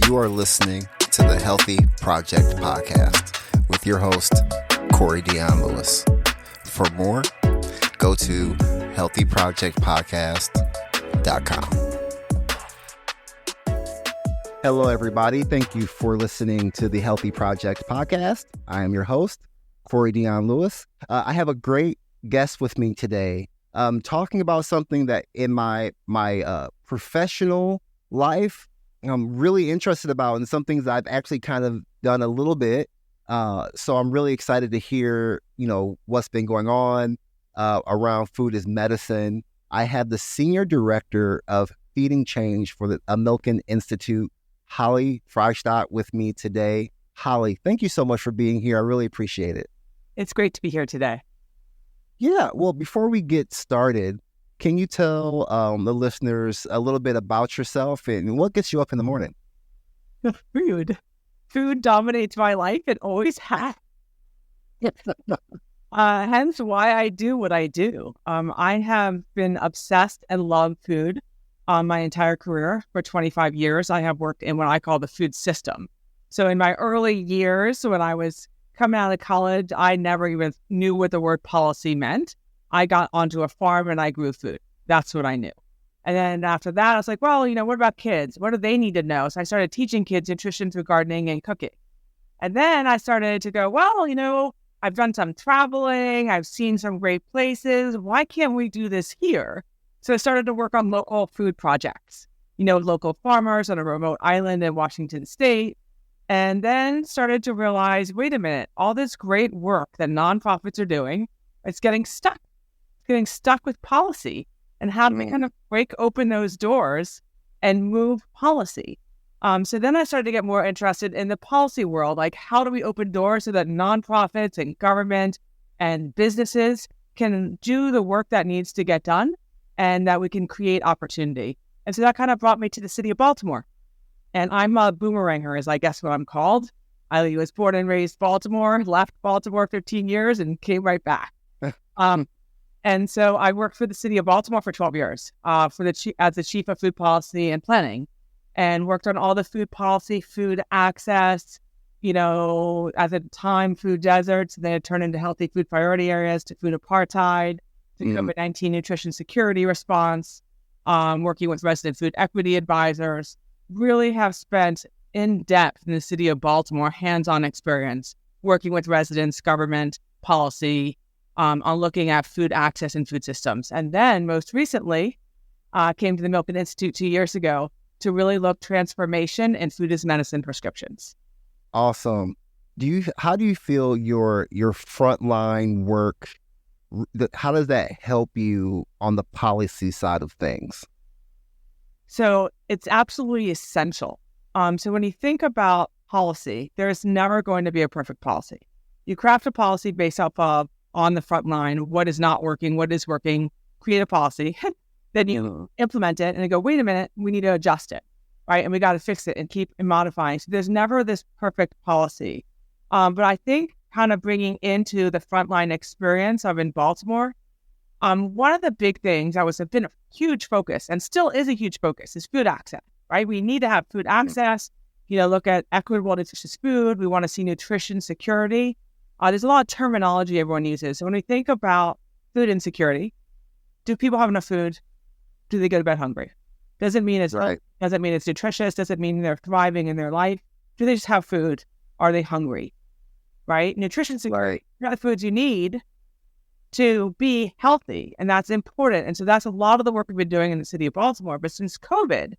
You are listening to the Healthy Project Podcast with your host, Corey Dion Lewis. For more, go to healthyprojectpodcast.com. Hello, everybody. Thank you for listening to the Healthy Project Podcast. I am your host, Corey Dion Lewis. I have a great guest with me today, talking about something that in my professional life I'm really interested about, and some things that I've actually kind of done a little bit. So I'm really excited to hear, what's been going on around food as medicine. I have the Senior Director of Feeding Change for the Milken Institute, Holly Freishtat, with me today. Holly, thank you so much for being here. I really appreciate it. It's great to be here today. Yeah, well, before we get started, can you tell the listeners a little bit about yourself and what gets you up in the morning? Food. Food dominates my life. It always has. Hence why I do what I do. I have been obsessed and loved food my entire career. For 25 years, I have worked in what I call the food system. So in my early years, when I was coming out of college, I never even knew what the word policy meant. I got onto a farm and I grew food. That's what I knew. And then after that, I was like, well, what about kids? What do they need to know? So I started teaching kids nutrition through gardening and cooking. And then I started to go, well, I've done some traveling. I've seen some great places. Why can't we do this here? So I started to work on local food projects, local farmers on a remote island in Washington State. And then started to realize, wait a minute, all this great work that nonprofits are doing, it's getting stuck. It's getting stuck with policy. And how do we kind of break open those doors and move policy? So then I started to get more interested in the policy world, like how do we open doors so that nonprofits and government and businesses can do the work that needs to get done and that we can create opportunity. And so that kind of brought me to the city of Baltimore. And I'm a boomeranger, is I guess what I'm called. I was born and raised Baltimore, left Baltimore 15 years and came right back. And so I worked for the city of Baltimore for 12 years as the chief of food policy and planning, and worked on all the food policy, food access, at the time, food deserts. Then it turned into healthy food priority areas, to food apartheid, to COVID-19 nutrition security response, working with resident food equity advisors. Really have spent in depth in the city of Baltimore, hands-on experience, working with residents, government, policy, on looking at food access and food systems. And then most recently, came to the Milken Institute 2 years ago to really look transformation in food as medicine prescriptions. Awesome. How do you feel your frontline work, how does that help you on the policy side of things? So it's absolutely essential. So when you think about policy, there's never going to be a perfect policy. You craft a policy based off of, on the front line, what is not working, what is working, create a policy, then you implement it and you go, wait a minute, we need to adjust it, right? And we got to fix it and keep modifying. So there's never this perfect policy. But I think kind of bringing into the frontline experience of in Baltimore, one of the big things that has been a huge focus and still is a huge focus is food access, right? We need to have food access, look at equitable, nutritious food. We want to see nutrition security. There's a lot of terminology everyone uses. So when we think about food insecurity, do people have enough food? Do they go to bed hungry? Doesn't mean it's right. Doesn't mean it's nutritious. Doesn't mean they're thriving in their life. Do they just have food? Are they hungry? Right? Nutrition security, the foods you need to be healthy, and that's important. And so that's a lot of the work we've been doing in the city of Baltimore. But since COVID,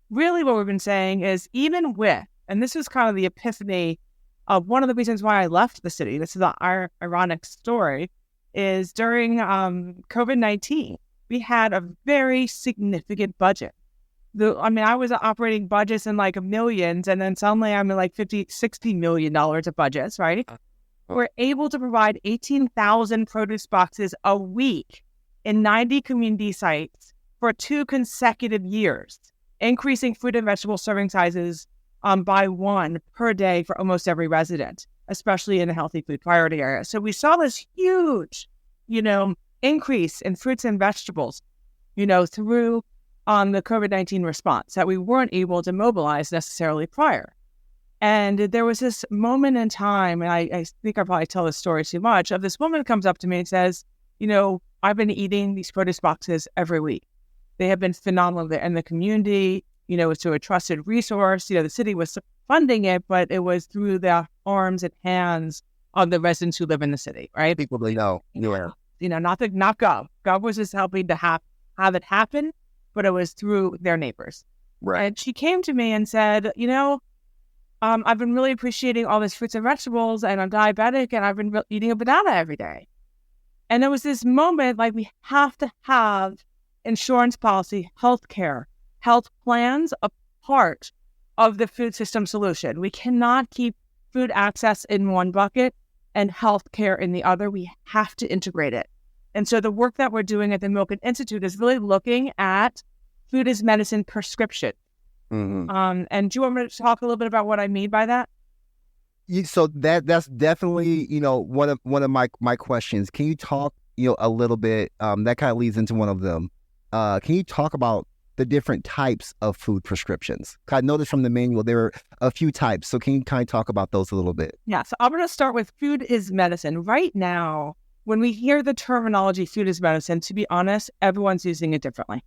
really what we've been saying is even with, and this is kind of the epiphany of one of the reasons why I left the city, this is an ironic story, is during COVID-19, we had a very significant budget. I was operating budgets in like millions, and then suddenly I'm in like $50-60 million of budgets, right? We're able to provide 18,000 produce boxes a week in 90 community sites for 2 consecutive years, increasing fruit and vegetable serving sizes by 1 per day for almost every resident, especially in the healthy food priority area. So we saw this huge, increase in fruits and vegetables, through on the COVID-19 response that we weren't able to mobilize necessarily prior. And there was this moment in time, and I think I probably tell this story too much, of this woman comes up to me and says, I've been eating these produce boxes every week. They have been phenomenal in the community. It's through a trusted resource. The city was funding it, but it was through the arms and hands of the residents who live in the city, right? People they know. Yeah. Not Gov. Gov was just helping to have it happen, but it was through their neighbors. Right. And she came to me and said, I've been really appreciating all these fruits and vegetables, and I'm diabetic, and I've been eating a banana every day. And there was this moment, like, we have to have insurance policy, healthcare, health plans a part of the food system solution. We cannot keep food access in one bucket and healthcare in the other. We have to integrate it. And so the work that we're doing at the Milken Institute is really looking at food as medicine prescription. Mm-hmm. And do you want me to talk a little bit about what I mean by that? So that's definitely, one of my questions. Can you talk, a little bit, that kind of leads into one of them. Can you talk about the different types of food prescriptions? I noticed from the manual there are a few types. So can you kind of talk about those a little bit? Yeah. So I'm going to start with food is medicine. Right now, when we hear the terminology food is medicine, to be honest, everyone's using it differently.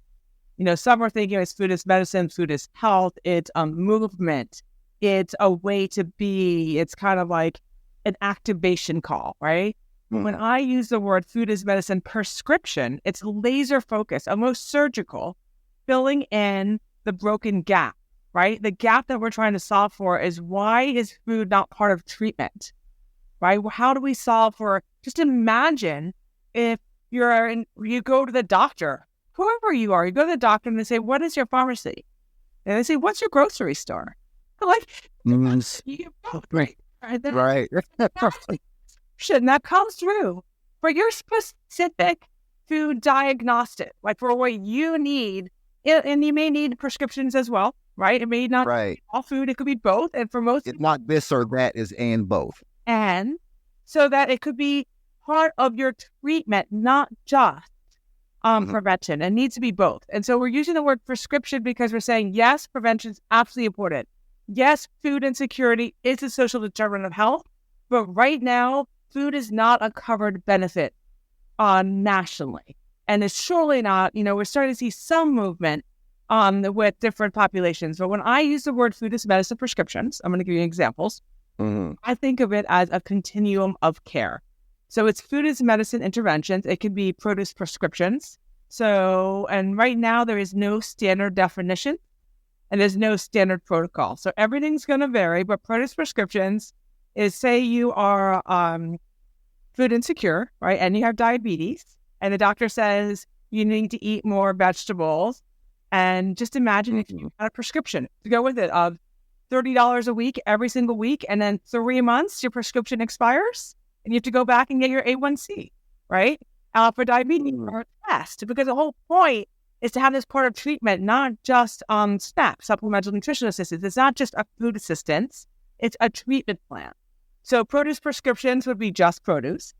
Some are thinking it's food is medicine, food is health, it's a movement, it's a way to be, it's kind of like an activation call, right? Mm-hmm. When I use the word food is medicine prescription, it's laser focused, almost surgical, filling in the broken gap, right? The gap that we're trying to solve for is, why is food not part of treatment, right? How do we solve for, just imagine if you go to the doctor, whoever you are, you go to the doctor and they say, what is your pharmacy? And they say, what's your grocery store? Like, you get both, right? Right. That comes through for your specific food diagnostic, like for what you need. And you may need prescriptions as well, right? It may not be all food. It could be both. And for most, it's not this or that, is and both. And so that it could be part of your treatment, not just prevention. It needs to be both. And so we're using the word prescription because we're saying, yes, prevention is absolutely important. Yes, food insecurity is a social determinant of health. But right now, food is not a covered benefit nationally. And it's surely not, we're starting to see some movement with different populations. But when I use the word food as medicine prescriptions, I'm going to give you examples. Mm-hmm. I think of it as a continuum of care. So it's food as medicine interventions. It can be produce prescriptions. So, and right now there is no standard definition and there's no standard protocol. So everything's going to vary, but produce prescriptions is, say you are food insecure, right? And you have diabetes, and the doctor says you need to eat more vegetables. And just imagine if you had a prescription to go with it of $30 a week, every single week, and then 3 months, your prescription expires. And you have to go back and get your A1C, right? For diabetes or a test. Because the whole point is to have this part of treatment, not just SNAP, supplemental nutrition assistance. It's not just a food assistance. It's a treatment plan. So produce prescriptions would be just produce,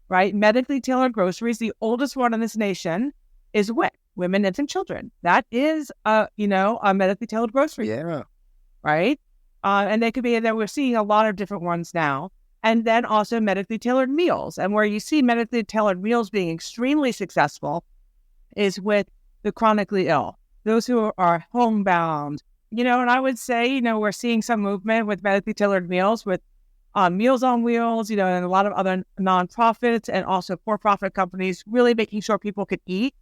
right? Medically tailored groceries. The oldest one in this nation is WIC, Women, Infant, Children. That is, a medically tailored grocery. Yeah. Right? And they could be, that we're seeing a lot of different ones now. And then also medically tailored meals. And where you see medically tailored meals being extremely successful is with the chronically ill, those who are homebound, and I would say, we're seeing some movement with medically tailored meals with Meals on Wheels, and a lot of other nonprofits and also for-profit companies really making sure people could eat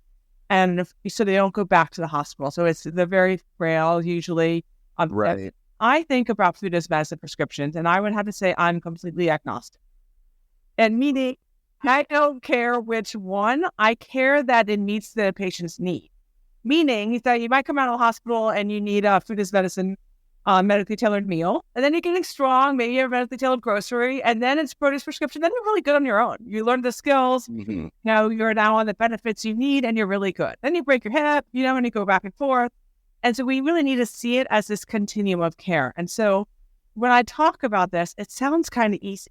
and so they don't go back to the hospital. So it's the very frail, usually. Right. I think about food as medicine prescriptions, and I would have to say I'm completely agnostic. And meaning, I don't care which one. I care that it meets the patient's need. Meaning that you might come out of the hospital and you need a food as medicine medically tailored meal, and then you're getting strong, maybe you have a medically tailored grocery, and then it's produce prescription. Then you're really good on your own. You learn the skills. Mm-hmm. You're now on the benefits you need, and you're really good. Then you break your hip, and you go back and forth. And so we really need to see it as this continuum of care. And so when I talk about this, it sounds kind of easy,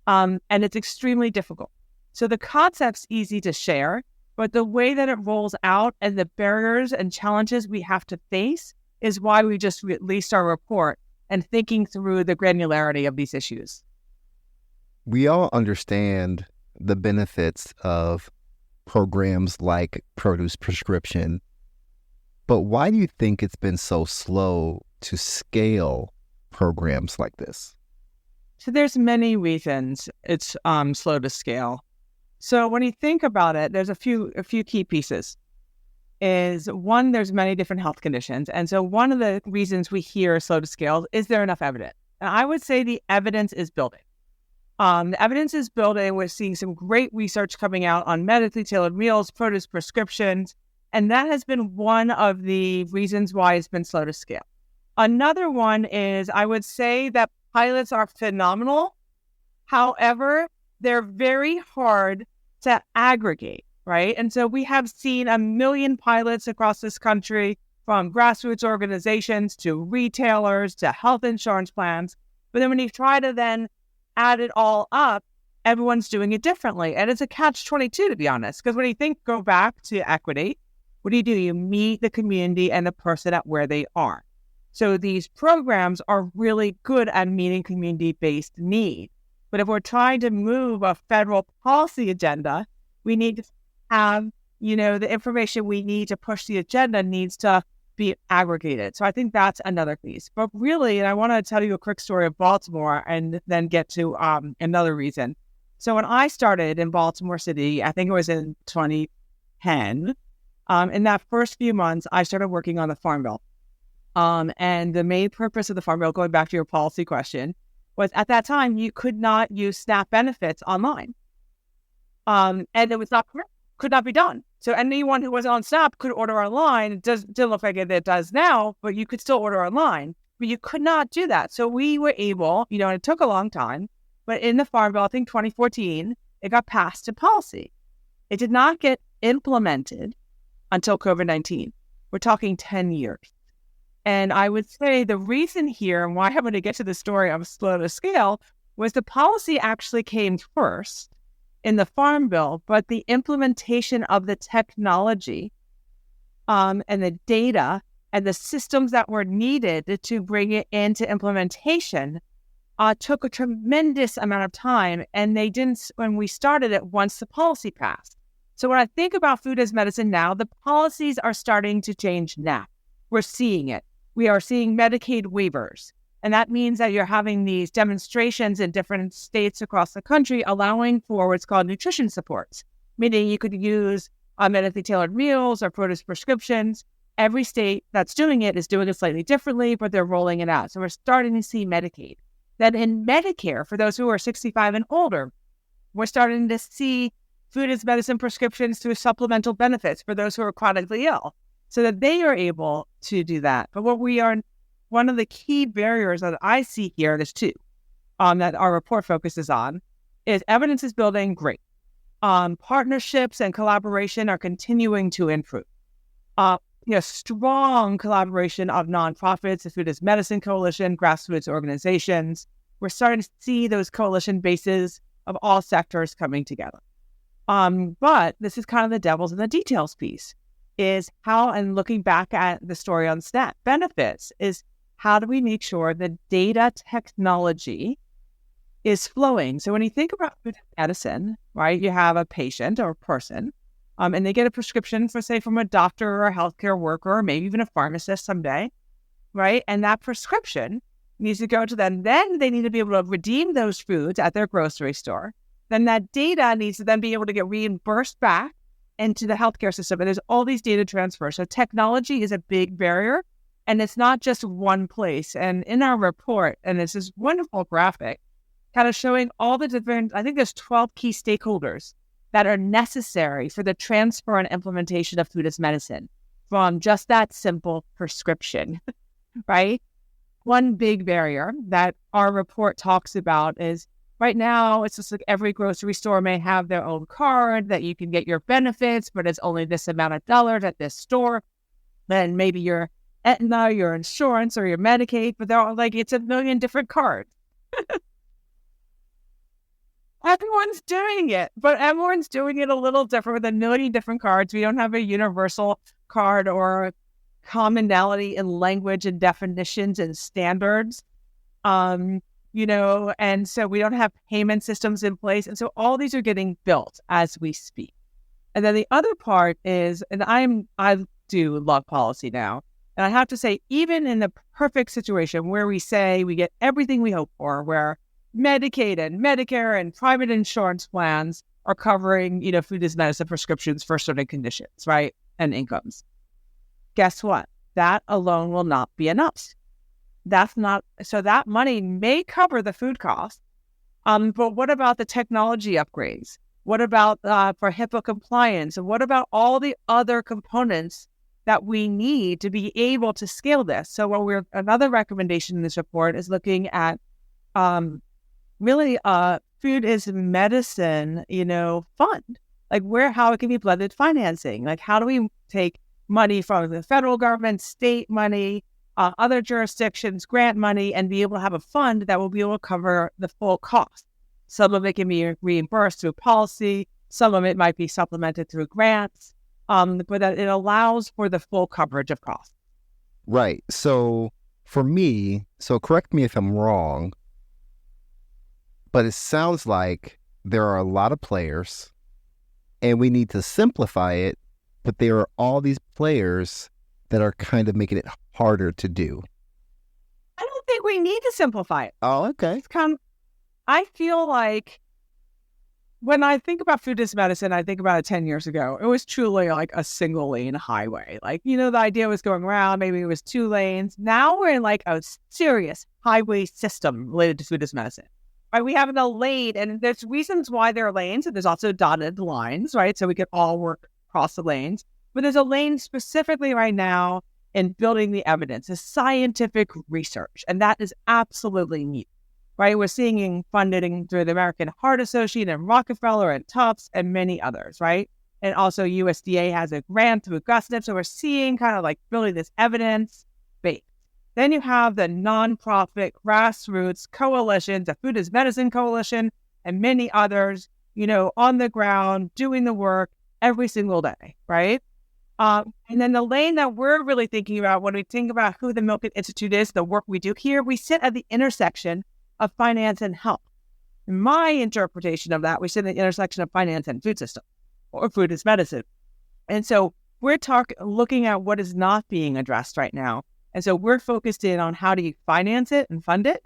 and it's extremely difficult. So the concept's easy to share. But the way that it rolls out and the barriers and challenges we have to face is why we just released our report and thinking through the granularity of these issues. We all understand the benefits of programs like produce prescription, but why do you think it's been so slow to scale programs like this? So there's many reasons it's slow to scale. So when you think about it, there's a few key pieces. Is one, there's many different health conditions. And so one of the reasons we hear slow to scale is there enough evidence? And I would say the evidence is building. The evidence is building. We're seeing some great research coming out on medically tailored meals, produce prescriptions, and that has been one of the reasons why it's been slow to scale. Another one is I would say that pilots are phenomenal. However, they're very hard to aggregate, right? And so we have seen 1 million pilots across this country, from grassroots organizations to retailers to health insurance plans. But then when you try to then add it all up, everyone's doing it differently. And it's a catch-22, to be honest, because when you go back to equity, what do? You meet the community and the person at where they are. So these programs are really good at meeting community-based need. But if we're trying to move a federal policy agenda, we need to have, the information we need to push the agenda needs to be aggregated. So I think that's another piece. But really, and I want to tell you a quick story of Baltimore and then get to another reason. So when I started in Baltimore City, I think it was in 2010, in that first few months, I started working on the Farm Bill. And the main purpose of the Farm Bill, going back to your policy question, was at that time, you could not use SNAP benefits online. And it was could not be done. So anyone who was on SNAP could order online. It didn't look like it does now, but you could still order online. But you could not do that. So we were able, and it took a long time, but in the Farm Bill, I think 2014, it got passed to policy. It did not get implemented until COVID-19. We're talking 10 years. And I would say the reason here, and why I'm going to get to the story of slow to scale, was the policy actually came first in the Farm Bill, but the implementation of the technology and the data and the systems that were needed to bring it into implementation took a tremendous amount of time. And they didn't, when we started it, once the policy passed. So when I think about food as medicine now, the policies are starting to change now. We're seeing it. We are seeing Medicaid waivers. And that means that you're having these demonstrations in different states across the country, allowing for what's called nutrition supports, meaning you could use medically tailored meals or produce prescriptions. Every state that's doing it is doing it slightly differently, but they're rolling it out. So we're starting to see Medicaid. Then in Medicare, for those who are 65 and older, we're starting to see food as medicine prescriptions through supplemental benefits for those who are chronically ill, so that they are able to do that. But one of the key barriers that I see here, there's two that our report focuses on, is evidence is building, great. Partnerships and collaboration are continuing to improve. Strong collaboration of nonprofits, the Food as Medicine Coalition, grassroots organizations. We're starting to see those coalition bases of all sectors coming together. But this is kind of the devil's in the details piece, is how, and looking back at the story on SNAP benefits, is how do we make sure the data technology is flowing? So when you think about food medicine, right, you have a patient or a person, and they get a prescription for, say, from a doctor or a healthcare worker, or maybe even a pharmacist someday, right? And that prescription needs to go to them. Then they need to be able to redeem those foods at their grocery store. Then that data needs to then be able to get reimbursed back into the healthcare system. And there's all these data transfers. So technology is a big barrier, and it's not just one place. And in our report, and it's this wonderful graphic kind of showing all the different, I think there's 12 key stakeholders that are necessary for the transfer and implementation of food as medicine, from just that simple prescription, right? One big barrier that our report talks about is right now, it's just like every grocery store may have their own card that you can get your benefits, but it's only this amount of dollars at this store. Then maybe your Aetna, your insurance, or your Medicaid, but they're all like, it's a million different cards. Everyone's doing it, but everyone's doing it a little different with a million different cards. We don't have a universal card or commonality in language and definitions and standards. And so we don't have payment systems in place. And so all these are getting built as we speak. And then the other part is, and I do love policy now. And I have to say, even in the perfect situation where we say we get everything we hope for, where Medicaid and Medicare and private insurance plans are covering, food as medicine prescriptions for certain conditions, right? And incomes. Guess what? That alone will not be enough. So that money may cover the food costs. But what about the technology upgrades? What about for HIPAA compliance? And what about all the other components that we need to be able to scale this? So another recommendation in this report is looking at really food is medicine, fund. Like how it can be blended financing. Like how do we take money from the federal government, state money, other jurisdictions, grant money, and be able to have a fund that will be able to cover the full cost. Some of it can be reimbursed through policy. Some of it might be supplemented through grants, but that it allows for the full coverage of costs. Right. So for me, correct me if I'm wrong, but it sounds like there are a lot of players and we need to simplify it, but there are all these players that are kind of making it harder to do. I don't think we need to simplify it. Oh, okay. I feel like when I think about food as medicine, I think about it 10 years ago. It was truly like a single lane highway. Like, the idea was going around, maybe it was 2 lanes. Now we're in like a serious highway system related to food as medicine. Right? We have a lane, and there's reasons why there are lanes, and there's also dotted lines, right? So we could all work across the lanes. But there's a lane specifically right now in building the evidence, the scientific research, and that is absolutely needed. Right, we're seeing funding through the American Heart Association and Rockefeller and Tufts and many others, right? And also USDA has a grant through GusNIP. So we're seeing kind of like building this evidence base. Then you have the nonprofit grassroots coalitions, the Food as Medicine Coalition, and many others, on the ground doing the work every single day, right? And then the lane that we're really thinking about when we think about who the Milken Institute is, the work we do here, we sit at the intersection of finance and health. In my interpretation of that, we sit at the intersection of finance and food system, or food as medicine. And so we're looking at what is not being addressed right now. And so we're focused in on how do you finance it and fund it?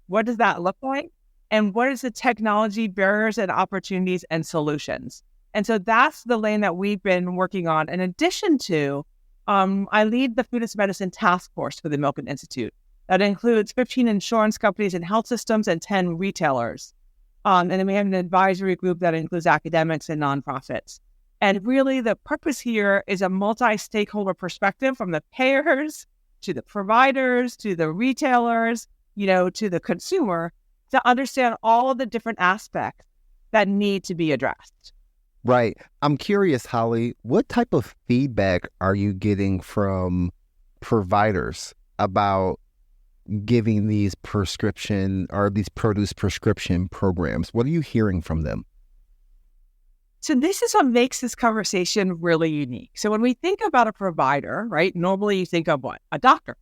What does that look like? And what is the technology barriers and opportunities and solutions? And so that's the lane that we've been working on. In addition to, I lead the Food as Medicine Task Force for the Milken Institute. That includes 15 insurance companies and health systems and 10 retailers. And then we have an advisory group that includes academics and nonprofits. And really the purpose here is a multi-stakeholder perspective from the payers to the providers, to the retailers, to the consumer, to understand all of the different aspects that need to be addressed. Right. I'm curious, Holly, what type of feedback are you getting from providers about giving these prescription or these produce prescription programs? What are you hearing from them? So this is what makes this conversation really unique. So when we think about a provider, right, normally you think of what? A doctor,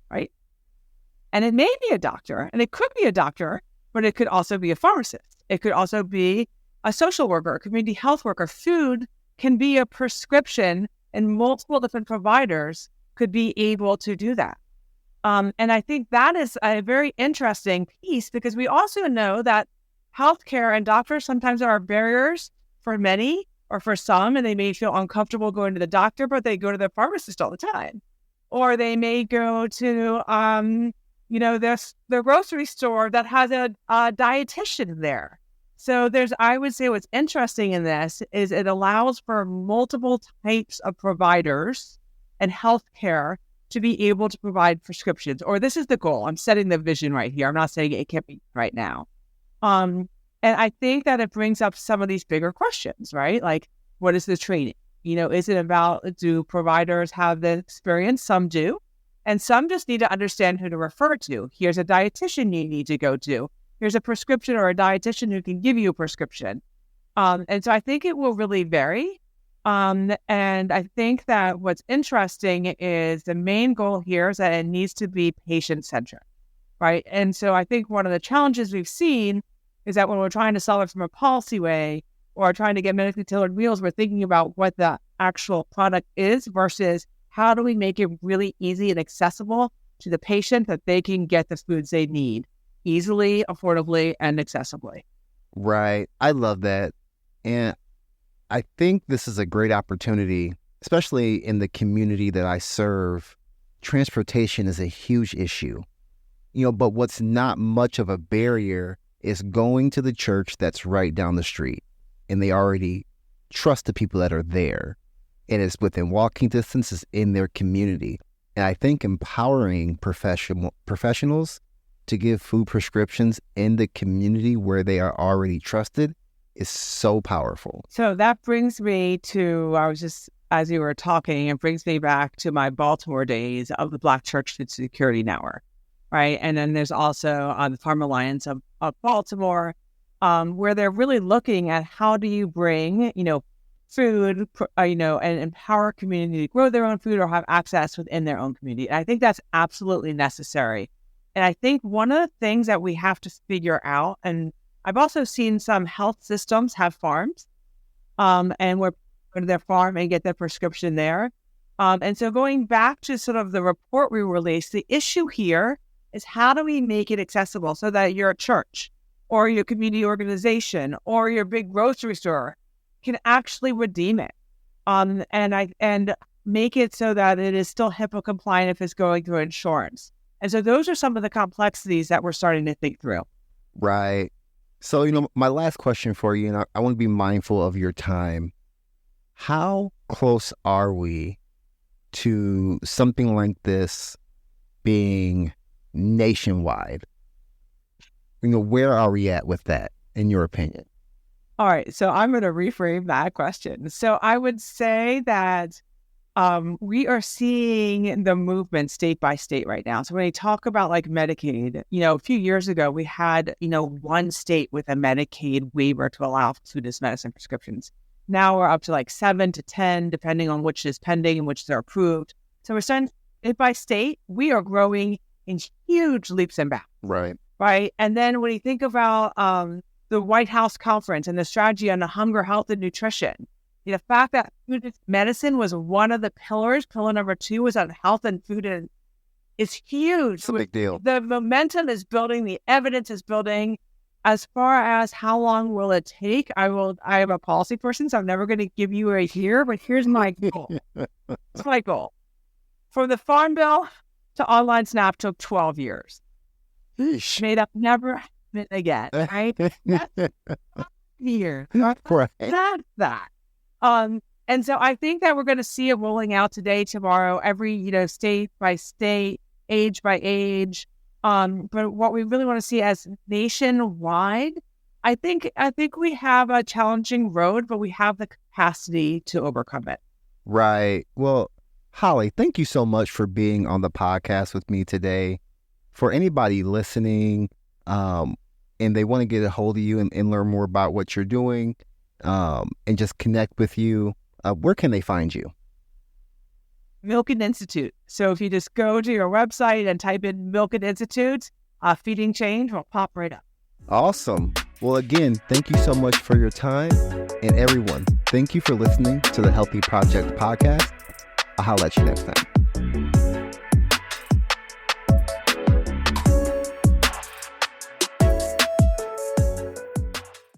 right? And it may be a doctor, and it could be a doctor, but it could also be a pharmacist. It could also be a social worker, a community health worker. Food can be a prescription, and multiple different providers could be able to do that. And I think that is a very interesting piece because we also know that healthcare and doctors sometimes are barriers for many or for some, and they may feel uncomfortable going to the doctor, but they go to the pharmacist all the time. Or they may go to, the grocery store that has a dietitian there. So I would say what's interesting in this is it allows for multiple types of providers and healthcare to be able to provide prescriptions, or this is the goal. I'm setting the vision right here. I'm not saying it can't be right now. And I think that it brings up some of these bigger questions, right? Like, what is the training? Is it about, do providers have the experience? Some do. And some just need to understand who to refer to. Here's a dietitian you need to go to. here's a prescription, or a dietitian who can give you a prescription. And so I think it will really vary. And I think that what's interesting is the main goal here is that it needs to be patient-centric, right? And so I think one of the challenges we've seen is that when we're trying to solve it from a policy way, or trying to get medically tailored meals, we're thinking about what the actual product is versus how do we make it really easy and accessible to the patient that they can get the foods they need easily, affordably, and accessibly. Right. I love that. And I think this is a great opportunity, especially in the community that I serve. Transportation is a huge issue, but what's not much of a barrier is going to the church that's right down the street, and they already trust the people that are there, and it's within walking distance, it's in their community. And I think empowering professionals to give food prescriptions in the community where they are already trusted is so powerful. So that brings me to, as you were talking, it brings me back to my Baltimore days of the Black Church Food Security Network, right? And then there's also the Farm Alliance of Baltimore, where they're really looking at how do you bring, food, and empower community to grow their own food or have access within their own community. And I think that's absolutely necessary. And I think one of the things that we have to figure out, and I've also seen some health systems have farms, and where go to their farm and get their prescription there. And so going back to sort of the report we released, the issue here is how do we make it accessible so that your church or your community organization or your big grocery store can actually redeem it, and make it so that it is still HIPAA compliant if it's going through insurance. And so those are some of the complexities that we're starting to think through. Right. So, my last question for you, and I want to be mindful of your time. How close are we to something like this being nationwide? Where are we at with that, in your opinion? All right. So I'm going to reframe that question. So I would say that we are seeing the movement state by state right now. So when you talk about like Medicaid, a few years ago, we had, one state with a Medicaid waiver to allow food medicine prescriptions. Now we're up to like 7 to 10, depending on which is pending and which are approved. So we're starting state by state. We are growing in huge leaps and bounds. Right. Right. And then when you think about the White House conference and the strategy on the hunger, health, and nutrition, the fact that food medicine was one of the pillars, pillar number 2 was on health and food, and is huge. It's a big deal. The momentum is building, the evidence is building. As far as how long will it take, I am a policy person, so I'm never going to give you a year, but here's my goal. It's my goal. From the Farm Bill to online SNAP took 12 years. Eesh. Made up, never happen again, right? That's years. Right. That's that. And so I think that we're going to see it rolling out today, tomorrow, every, state by state, age by age. But what we really want to see as nationwide, I think we have a challenging road, but we have the capacity to overcome it. Right. Well, Holly, thank you so much for being on the podcast with me today. For anybody listening, and they want to get a hold of you and learn more about what you're doing, and just connect with you, where can they find you? Milken Institute. So if you just go to your website and type in Milken Institute, Feeding Change will pop right up. Awesome. Well, again, thank you so much for your time. And everyone, thank you for listening to the Healthy Project podcast. I'll holler at you next time.